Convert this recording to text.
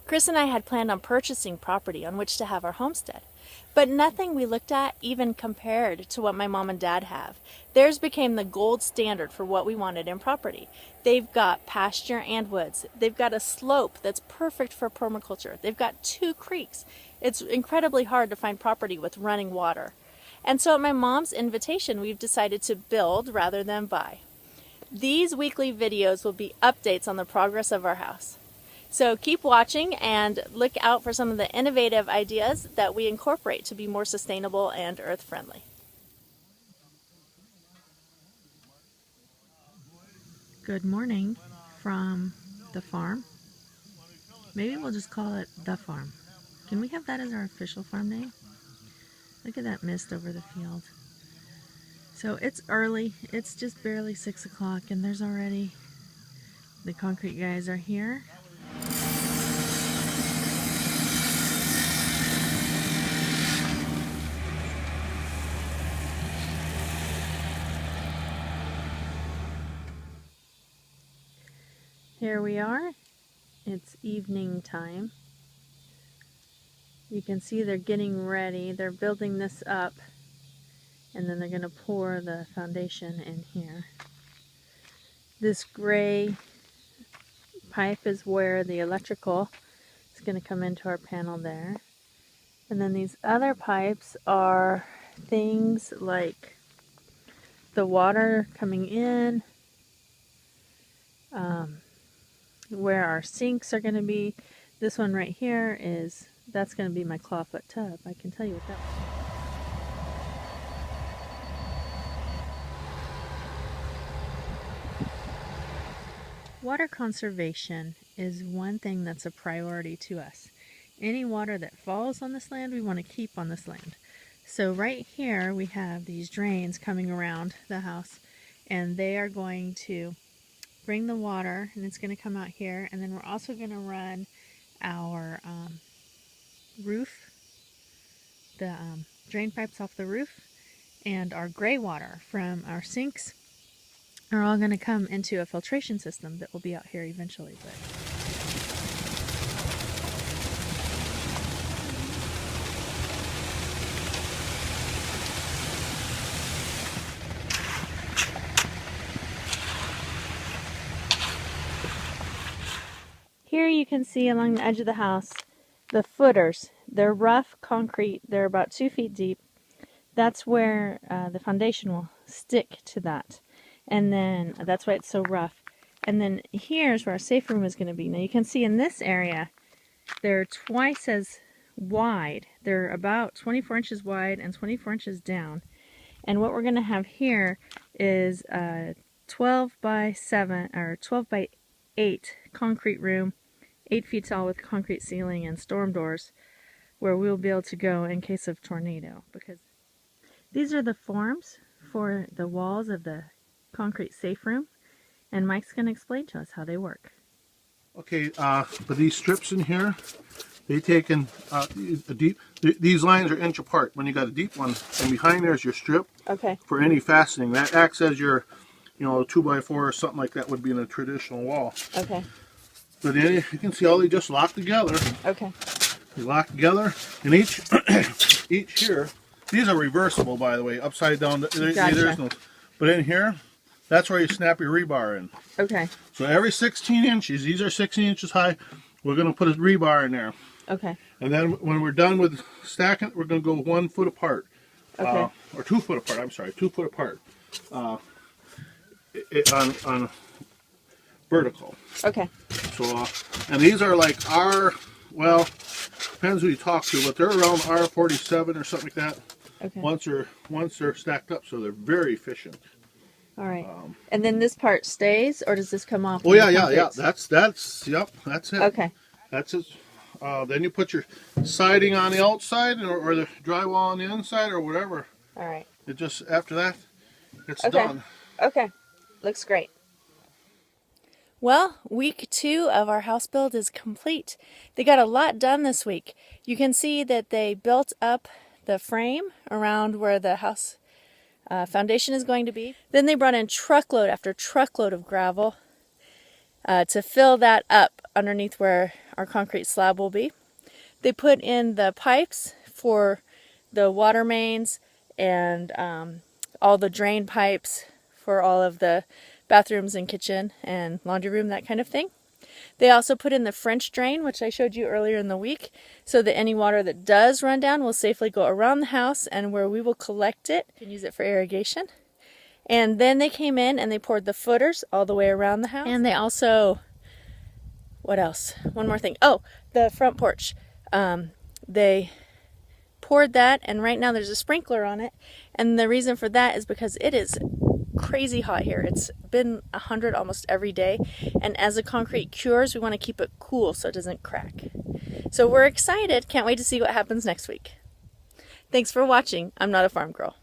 Chris and I had planned on purchasing property on which to have our homestead, but nothing we looked at even compared to what my mom and dad have. Theirs became the gold standard for what we wanted in property. They've got pasture and woods. They've got a slope that's perfect for permaculture. They've got 2 creeks. It's incredibly hard to find property with running water. And so at my mom's invitation, we've decided to build rather than buy. These weekly videos will be updates on the progress of our house. So keep watching and look out for some of the innovative ideas that we incorporate to be more sustainable and earth-friendly. Good morning from the farm. Maybe we'll just call it the farm. Can we have that as our official farm name? Look at that mist over the field. So it's early, it's just barely 6 o'clock, and there's already, the concrete guys are here. Here we are. It's evening time. You can see they're getting ready. They're building this up, and then they're going to pour the foundation in here. This gray pipe is where the electrical is going to come into our panel there. And then these other pipes are things like the water coming in, where our sinks are going to be. This one right here is, that's going to be my clawfoot tub. I can tell you what that was. Water conservation is one thing that's a priority to us. Any water that falls on this land, we want to keep on this land. So right here we have these drains coming around the house, and they are going to bring the water, and it's going to come out here, and then we're also going to run our roof, the drain pipes off the roof, and our gray water from our sinks are all going to come into a filtration system that will be out here eventually. Here you can see along the edge of the house the footers. They're rough concrete. They're about 2 feet deep. That's where the foundation will stick to that. And then that's why it's so rough. And then here's where our safe room is going to be. Now you can see in this area, they're twice as wide. They're about 24 inches wide and 24 inches down. And what we're going to have here is a 12 by 7 or 12 by 8 concrete room, 8 feet tall with concrete ceiling and storm doors, where we'll be able to go in case of tornado. Because these are the forms for the walls of the concrete safe room, and Mike's going to explain to us how they work. Okay, but these strips in here, they take in these lines are inch apart. When you got a deep one, and behind there is your strip. Okay. For any fastening. That acts as your, 2x4 or something like that would be in a traditional wall. Okay. But then you can see all they just lock together. Okay. They lock together, and each here, these are reversible, by the way, upside down. Gotcha. There's no, but in here, that's where you snap your rebar in. Okay. So every 16 inches, these are 16 inches high, we're going to put a rebar in there. Okay. And then when we're done with stacking, we're going to go 1 foot apart. Okay. Or 2 foot apart, I'm sorry, 2 foot apart. On vertical. Okay. So, and these are like well, depends who you talk to, but they're around R47 or something like that. Okay. Once they're stacked up, so they're very efficient. All right. And then this part stays, or does this come off? Oh yeah. That's it. Okay. That's it. Then you put your siding on the outside, or the drywall on the inside, or whatever. All right. It just after that, it's done. Okay. Looks great. Well, week 2 of our house build is complete. They got a lot done this week. You can see that they built up the frame around where the house foundation is going to be. Then they brought in truckload after truckload of gravel to fill that up underneath where our concrete slab will be. They put in the pipes for the water mains and all the drain pipes for all of the bathrooms and kitchen and laundry room, that kind of thing. They also put in the French drain, which I showed you earlier in the week, so that any water that does run down will safely go around the house, and where we will collect it and use it for irrigation. And then they came in and they poured the footers all the way around the house. And they also, what else? One more thing. Oh, the front porch. They poured that, and right now there's a sprinkler on it. And the reason for that is because it is crazy hot here. It's been 100 almost every day. And as the concrete cures, we want to keep it cool so it doesn't crack. So we're excited. Can't wait to see what happens next week. Thanks for watching. I'm Not a Farm Girl.